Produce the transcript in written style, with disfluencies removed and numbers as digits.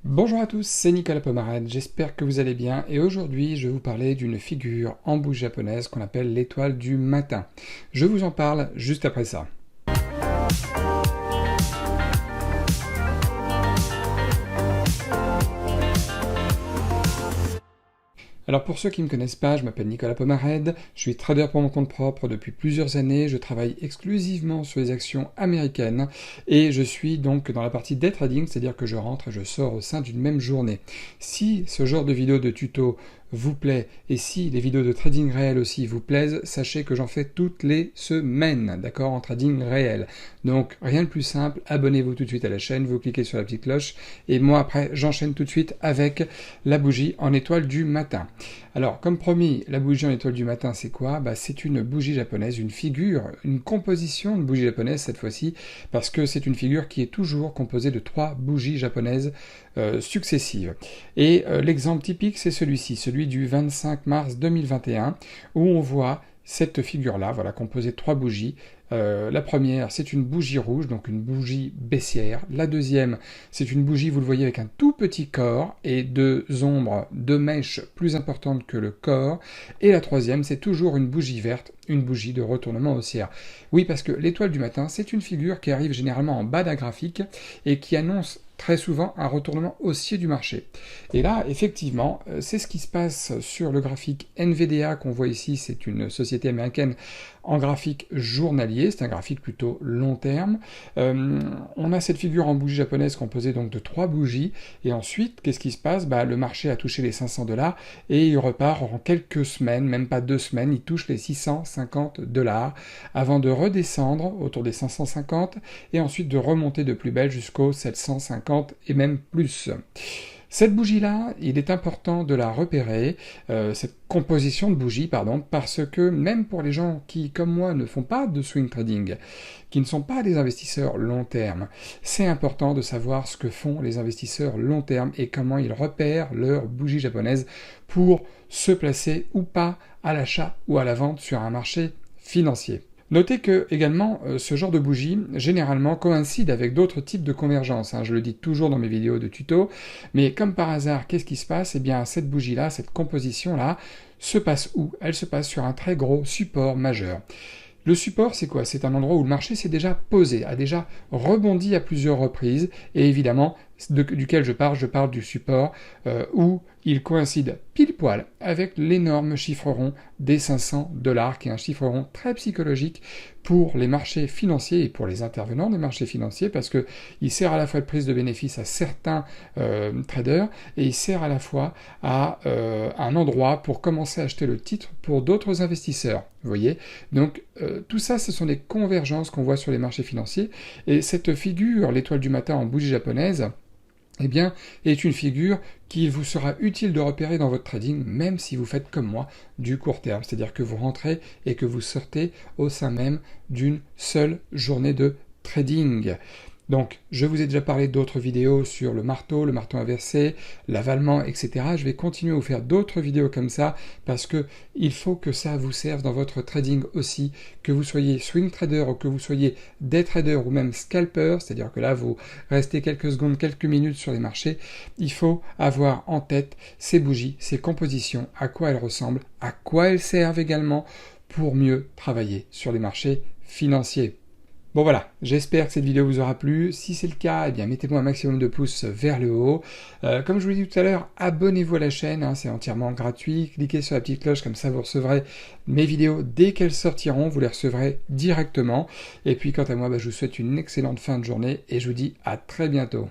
Bonjour à tous, c'est Nicolas Pomarède, j'espère que vous allez bien et aujourd'hui je vais vous parler d'une figure en bougie japonaise qu'on appelle l'étoile du matin. Je vous en parle juste après ça. Alors pour ceux qui ne me connaissent pas, je m'appelle Nicolas Pomarède, je suis trader pour mon compte propre depuis plusieurs années, je travaille exclusivement sur les actions américaines et je suis donc dans la partie day trading, c'est-à-dire que je rentre et je sors au sein d'une même journée. Si ce genre de vidéo de tuto vous plaît et si les vidéos de trading réel aussi vous plaisent, sachez que j'en fais toutes les semaines, d'accord, en trading réel. Donc rien de plus simple, abonnez-vous tout de suite à la chaîne, vous cliquez sur la petite cloche et moi après j'enchaîne tout de suite avec la bougie en étoile du matin. Alors, comme promis, la bougie en étoile du matin, c'est quoi? C'est une bougie japonaise, une figure, une composition de bougie japonaise cette fois-ci, parce que c'est une figure qui est toujours composée de 3 bougies japonaises successives. Et l'exemple typique, c'est celui-ci, celui du 25 mars 2021, où on voit cette figure-là, voilà, composée de 3 bougies. La première, c'est une bougie rouge, donc une bougie baissière. La deuxième, c'est une bougie, vous le voyez, avec un tout petit corps et 2 ombres, 2 mèches plus importantes que le corps. Et la troisième, c'est toujours une bougie verte, une bougie de retournement haussière. Oui, parce que l'étoile du matin, c'est une figure qui arrive généralement en bas d'un graphique et qui annonce très souvent un retournement haussier du marché. Et là, effectivement, c'est ce qui se passe sur le graphique NVDA qu'on voit ici, c'est une société américaine en graphique journalier, c'est un graphique plutôt long terme. On a cette figure en bougie japonaise composée donc de 3 bougies, et ensuite, qu'est-ce qui se passe? Le marché a touché les 500$ et il repart en quelques semaines, même pas 2 semaines, il touche les 650$ avant de redescendre autour des 550 et ensuite de remonter de plus belle jusqu'aux 750 et même plus. Cette bougie-là, il est important de la repérer, cette composition de bougie, parce que même pour les gens qui, comme moi, ne font pas de swing trading, qui ne sont pas des investisseurs long terme, c'est important de savoir ce que font les investisseurs long terme et comment ils repèrent leur bougie japonaise pour se placer ou pas à l'achat ou à la vente sur un marché financier. Notez que, également, ce genre de bougie, généralement, coïncide avec d'autres types de convergences. Je le dis toujours dans mes vidéos de tuto, mais comme par hasard, qu'est-ce qui se passe? Eh bien, cette bougie-là, cette composition-là, se passe où? Elle se passe sur un très gros support majeur. Le support, c'est quoi? C'est un endroit où le marché s'est déjà posé, a déjà rebondi à plusieurs reprises, et évidemment, duquel je parle du support où il coïncide pile poil avec l'énorme chiffre rond des 500$, qui est un chiffre rond très psychologique pour les marchés financiers et pour les intervenants des marchés financiers, parce que il sert à la fois de prise de bénéfice à certains traders, et il sert à la fois à un endroit pour commencer à acheter le titre pour d'autres investisseurs. Vous voyez? Donc tout ça, ce sont des convergences qu'on voit sur les marchés financiers, et cette figure, l'étoile du matin en bougie japonaise, eh bien, est une figure qu'il vous sera utile de repérer dans votre trading, même si vous faites comme moi du court terme, c'est-à-dire que vous rentrez et que vous sortez au sein même d'une seule journée de trading. Donc, je vous ai déjà parlé d'autres vidéos sur le marteau inversé, l'avalement, etc. Je vais continuer à vous faire d'autres vidéos comme ça, parce que il faut que ça vous serve dans votre trading aussi, que vous soyez swing trader ou que vous soyez day trader ou même scalper, c'est-à-dire que là, vous restez quelques secondes, quelques minutes sur les marchés, il faut avoir en tête ces bougies, ces compositions, à quoi elles ressemblent, à quoi elles servent également pour mieux travailler sur les marchés financiers. Bon voilà, j'espère que cette vidéo vous aura plu. Si c'est le cas, eh bien mettez-moi un maximum de pouces vers le haut. Comme je vous l'ai dit tout à l'heure, abonnez-vous à la chaîne, c'est entièrement gratuit. Cliquez sur la petite cloche, comme ça vous recevrez mes vidéos dès qu'elles sortiront, vous les recevrez directement. Et puis quant à moi, je vous souhaite une excellente fin de journée et je vous dis à très bientôt.